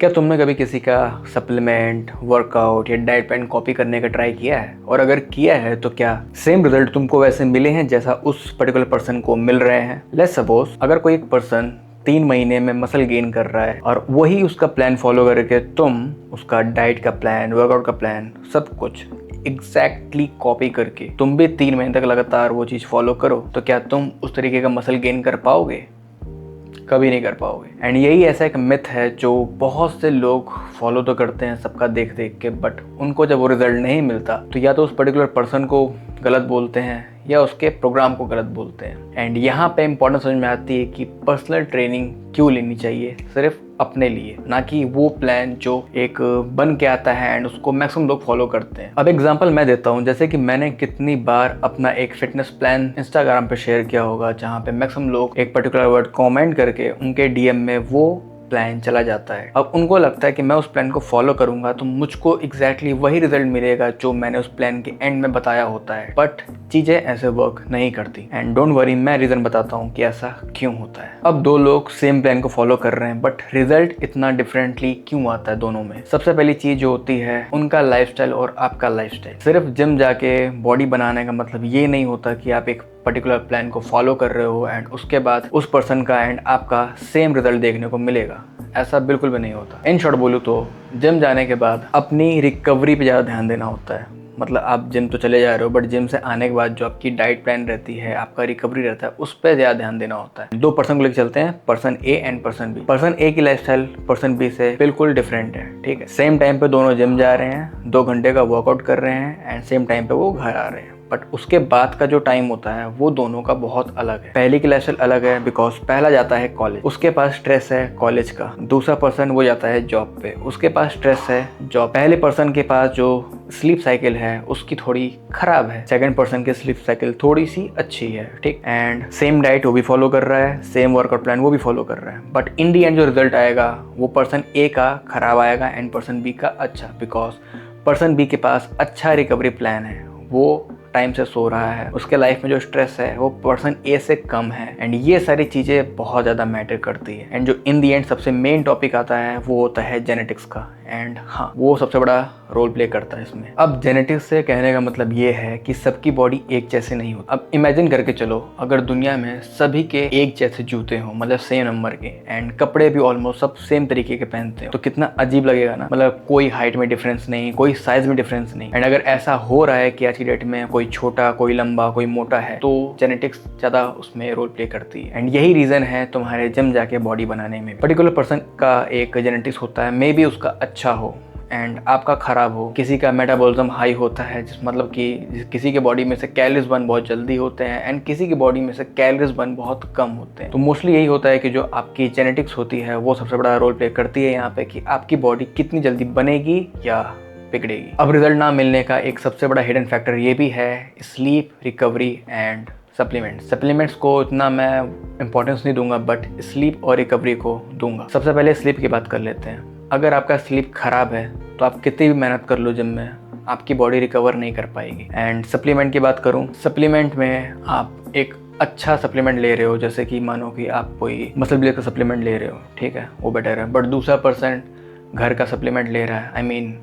क्या तुमने कभी किसी का सप्लीमेंट, वर्कआउट या डाइट प्लान कॉपी करने का ट्राई किया है? और अगर किया है तो क्या सेम रिजल्ट तुमको वैसे मिले हैं जैसा उस पर्टिकुलर पर्सन को मिल रहे हैं? लेट्स सपोज अगर कोई एक पर्सन 3 महीने में मसल गेन कर रहा है और वही उसका प्लान फॉलो करके तुम उसका डाइट का प्लान, वर्कआउट का प्लान, सब कुछ एग्जैक्टली कॉपी करके तुम भी 3 महीने तक लगातार वो चीज़ फॉलो करो, तो क्या तुम उस तरीके का मसल गेन कर पाओगे? कभी नहीं कर पाओगे। एंड यही ऐसा एक मिथ है जो बहुत से लोग फॉलो तो करते हैं सबका देख देख के, बट उनको जब वो रिजल्ट नहीं मिलता तो या तो उस पर्टिकुलर पर्सन को गलत बोलते हैं या उसके प्रोग्राम को गलत बोलते हैं। एंड यहाँ पे इंपॉर्टेंस समझ में आती है कि पर्सनल ट्रेनिंग क्यों लेनी चाहिए, सिर्फ अपने लिए, ना कि वो प्लान जो एक बन के आता है एंड उसको मैक्सिमम लोग फॉलो करते हैं। अब एग्जांपल मैं देता हूँ, जैसे कि मैंने कितनी बार अपना एक फिटनेस प्लान इंस्टाग्राम पे शेयर किया होगा जहाँ पे मैक्सिमम लोग एक पर्टिकुलर वर्ड कमेंट करके उनके डीएम में वो प्लान चला जाता है। अब उनको लगता है कि मैं उस प्लान को फॉलो करूंगा तो मुझको एग्जैक्टली वही रिजल्ट मिलेगा जो मैंने उस प्लान के एंड में बताया होता है, बट चीजें ऐसे वर्क नहीं करती। एंड डोंट वरी, मैं रीजन बताता हूँ कि ऐसा क्यों होता है। अब दो लोग सेम प्लान को फॉलो कर रहे हैं बट रिजल्ट इतना डिफरेंटली क्यों आता है दोनों में? सबसे पहली चीज जो होती है उनका लाइफस्टाइल और आपका लाइफस्टाइल। सिर्फ जिम जाके बॉडी बनाने का मतलब ये नहीं होता कि आप एक पर्टिकुलर प्लान को फॉलो कर रहे हो एंड उसके बाद उस पर्सन का एंड आपका सेम रिजल्ट देखने को मिलेगा। ऐसा बिल्कुल भी नहीं होता। इन शॉर्ट बोलूँ तो जिम जाने के बाद अपनी रिकवरी पे ज़्यादा ध्यान देना होता है। मतलब आप जिम तो चले जा रहे हो बट जिम से आने के बाद जो आपकी डाइट प्लान रहती है, आपका रिकवरी रहता है, उस पर ज़्यादा ध्यान देना होता है। दो पर्सन को लेकर चलते हैं, person A and person B. Person A की लाइफस्टाइल पर्सन बी से बिल्कुल डिफरेंट है, ठीक है। सेम टाइम पे दोनों जिम जा रहे हैं, 2 घंटे का वर्कआउट कर रहे हैं एंड सेम टाइम पे वो घर आ रहे हैं, बट उसके बाद का जो टाइम होता है वो दोनों का बहुत अलग है। पहले की लाइफस्टाइल अलग है बिकॉज पहला जाता है कॉलेज, उसके पास स्ट्रेस है कॉलेज का। दूसरा पर्सन वो जाता है जॉब पे, उसके पास स्ट्रेस है जॉब। पहले पर्सन के पास जो स्लीप साइकिल है उसकी थोड़ी खराब है, सेकंड पर्सन की स्लीप साइकिल थोड़ी सी अच्छी है, ठीक। एंड सेम डाइट वो भी फॉलो कर रहा है, सेम वर्कआउट प्लान वो भी फॉलो कर रहा है, बट इन दी एंड जो रिजल्ट आएगा वो पर्सन ए का खराब आएगा एंड पर्सन बी का अच्छा, बिकॉज पर्सन बी के पास अच्छा रिकवरी प्लान है, वो टाइम से सो रहा है, उसके लाइफ में जो स्ट्रेस है वो पर्सन ए से कम है। एंड ये सारी चीज़ें बहुत ज़्यादा मैटर करती है। एंड जो इन दी एंड सबसे मेन टॉपिक आता है वो होता है जेनेटिक्स का। एंड हाँ, वो सबसे बड़ा रोल प्ले करता है इसमें। अब जेनेटिक्स से कहने का मतलब ये है कि सबकी बॉडी एक जैसे नहीं होती। अब इमेजिन करके चलो अगर दुनिया में सभी के एक जैसे जूते हों, मतलब सेम नंबर के, एंड कपड़े भी ऑलमोस्ट सब सेम तरीके के पहनते हो, तो कितना अजीब लगेगा ना। मतलब कोई हाइट में डिफरेंस नहीं, कोई साइज में डिफरेंस नहीं। एंड अगर ऐसा हो रहा है कि आज की डेट में कोई छोटा, कोई लंबा, कोई मोटा है, तो जेनेटिक्स ज्यादा उसमें रोल प्ले करती है। एंड यही रीजन है तुम्हारे जिम जाके बॉडी बनाने में। पर्टिकुलर पर्सन का एक जेनेटिक्स होता है, मे बी उसका अच्छा हो एंड आपका खराब हो। किसी का मेटाबॉलिज्म हाई होता है, जिस मतलब कि किसी के बॉडी में से कैलोरीज बर्न बहुत जल्दी होते हैं एंड किसी की बॉडी में से कैलोरीज बर्न बहुत कम होते हैं। तो मोस्टली यही होता है कि जो आपकी जेनेटिक्स होती है वो सबसे बड़ा रोल प्ले करती है यहाँ पे कि आपकी बॉडी कितनी जल्दी बनेगी या बिगड़ेगी। अब रिजल्ट ना मिलने का एक सबसे बड़ा हिडन फैक्टर ये भी है स्लीप, रिकवरी एंड सप्लीमेंट्स को इतना मैं इंपॉर्टेंस नहीं दूंगा बट स्लीप और रिकवरी को दूंगा। सबसे पहले स्लीप की बात कर लेते हैं। अगर आपका स्लीप खराब है तो आप कितनी भी मेहनत कर लो जिम में, आपकी बॉडी रिकवर नहीं कर पाएगी। एंड सप्लीमेंट की बात करूं, सप्लीमेंट में आप एक अच्छा सप्लीमेंट ले रहे हो, जैसे कि मानो कि आप कोई मसल बिल्ड का सप्लीमेंट ले रहे हो, ठीक है, वो बेटर है। बट दूसरा पर्सन घर का सप्लीमेंट ले रहा है, आई मीन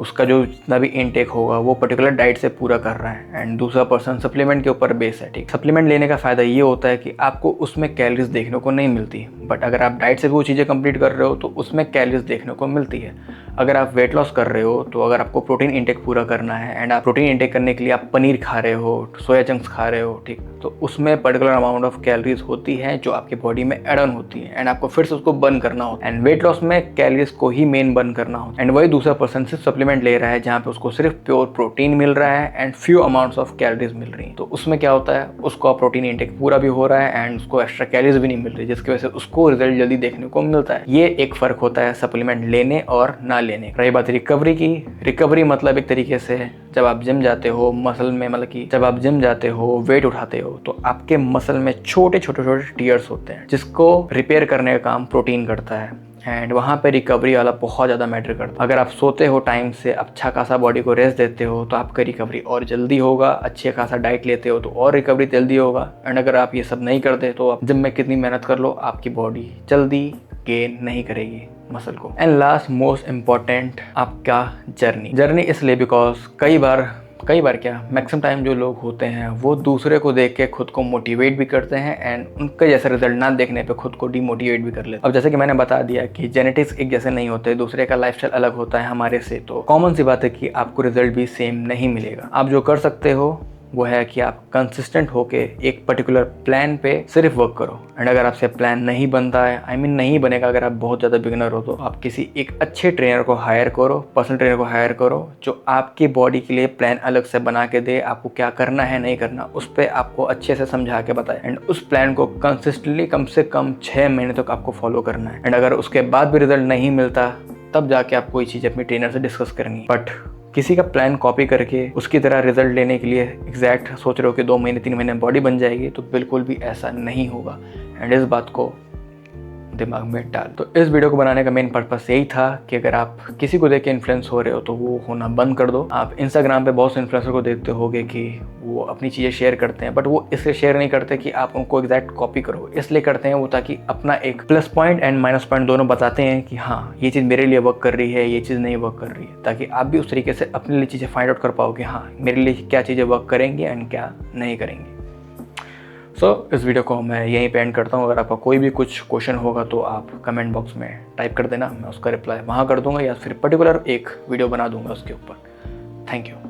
उसका जो जितना भी इनटेक होगा वो पर्टिकुलर डाइट से पूरा कर रहा है एंड दूसरा पर्सन सप्लीमेंट के ऊपर बेस है, ठीक। सप्लीमेंट लेने का फ़ायदा ये होता है कि आपको उसमें कैलोरीज देखने को नहीं मिलती, बट अगर आप डाइट से भी वो चीज़ें कंप्लीट कर रहे हो तो उसमें कैलोरीज देखने को मिलती है। अगर आप वेट लॉस कर रहे हो तो अगर आपको प्रोटीन इंटेक पूरा करना है एंड आप प्रोटीन इंटेक करने के लिए आप पनीर खा रहे हो, सोया चंक्स खा रहे हो, ठीक, तो उसमें पर्टिकुलर अमाउंट ऑफ कैलोरीज होती है जो आपकी बॉडी में एड ऑन होती है एंड आपको फिर से उसको बर्न करना होता है। एंड वेट लॉस में कैलोरीज को ही मेन बर्न करना होता है। एंड वही दूसरा पर्सन सिर्फ सप्लीमेंट ले रहा है जहाँ पे उसको सिर्फ प्योर प्रोटीन मिल रहा है and few amounts of calories मिल रही हैं। तो उसमें क्या होता है, उसको प्रोटीन इंटेक पूरा भी हो रहा है एंड उसको एक्स्ट्रा कैलोरीज भी नहीं मिल रही, जिसकी वजह से उसको रिजल्ट जल्दी देखने को मिलता है। ये एक फर्क होता है सप्लीमेंट लेने और ना लेने। रही बात रिकवरी की, रिकवरी मतलब एक तरीके से जब आप जिम जाते हो मसल में, मतलब कि जब आप जिम जाते हो वेट उठाते हो तो आपके मसल में छोटे छोटे टीयर्स होते हैं जिसको रिपेयर करने का काम प्रोटीन करता है एंड वहाँ पे रिकवरी वाला बहुत ज़्यादा मैटर करता है। अगर आप सोते हो टाइम से, अच्छा खासा बॉडी को रेस्ट देते हो तो आपका रिकवरी और जल्दी होगा। अच्छे खासा डाइट लेते हो तो और रिकवरी जल्दी होगा। एंड अगर आप ये सब नहीं करते तो आप जिम में कितनी मेहनत कर लो, आपकी बॉडी जल्दी गेन नहीं करेगी। मसल को। एंड लास्ट मोस्ट इम्पॉर्टेंट, आपका जर्नी इसलिए बिकॉज कई बार क्या मैक्सिमम टाइम जो लोग होते हैं वो दूसरे को देख के खुद को मोटिवेट भी करते हैं एंड उनके जैसा रिजल्ट ना देखने पे खुद को डिमोटिवेट भी कर लेते हैं। अब जैसे कि मैंने बता दिया कि जेनेटिक्स एक जैसे नहीं होते, दूसरे का लाइफस्टाइल अलग होता है हमारे से, तो कॉमन सी बात है कि आपको रिजल्ट भी सेम नहीं मिलेगा। आप जो कर सकते हो वो है कि आप कंसिस्टेंट होके एक पर्टिकुलर प्लान पे सिर्फ वर्क करो। एंड अगर आपसे प्लान नहीं बनता है, नहीं बनेगा, अगर आप बहुत ज़्यादा बिगिनर हो, तो आप किसी एक अच्छे ट्रेनर को हायर करो, पर्सनल ट्रेनर को हायर करो, जो आपकी बॉडी के लिए प्लान अलग से बना के दे, आपको क्या करना है नहीं करना उस पर आपको अच्छे से समझा के बताए। एंड उस प्लान को कंसिस्टेंटली कम से कम 6 महीने तक आपको फॉलो करना है। एंड अगर उसके बाद भी रिजल्ट नहीं मिलता तब जाके आप कोई चीज़ अपनी ट्रेनर से डिस्कस करनी है। बट किसी का प्लान कॉपी करके उसकी तरह रिजल्ट लेने के लिए एग्जैक्ट सोच रहे हो कि 2 महीने 3 महीने बॉडी बन जाएगी, तो बिल्कुल भी ऐसा नहीं होगा। एंड इस बात को दिमाग में डाल। तो इस वीडियो को बनाने का मेन पर्पस यही था कि अगर आप किसी को देख के इन्फ्लुएंस हो रहे हो तो वो होना बंद कर दो। आप इंस्टाग्राम पे बहुत से इन्फ्लुएंसर को देखते होगे कि वो अपनी चीज़ें शेयर करते हैं, बट वो इसलिए शेयर नहीं करते कि आप उनको एग्जैक्ट कॉपी करो, इसलिए करते हैं वो ताकि अपना एक plus point and minus point दोनों बताते हैं कि हाँ ये चीज़ मेरे लिए वर्क कर रही है, ये चीज़ नहीं वर्क कर रही है, ताकि आप भी उस तरीके से अपने लिए चीज़ें फाइंड आउट कर पाओ कि हाँ मेरे लिए क्या चीज़ें वर्क करेंगी एंड क्या नहीं करेंगी। इस वीडियो को मैं यहीं पे एंड करता हूँ। अगर आपका कोई भी कुछ क्वेश्चन होगा तो आप कमेंट बॉक्स में टाइप कर देना, मैं उसका रिप्लाई वहाँ कर दूंगा या फिर पर्टिकुलर एक वीडियो बना दूंगा उसके ऊपर। Thank you.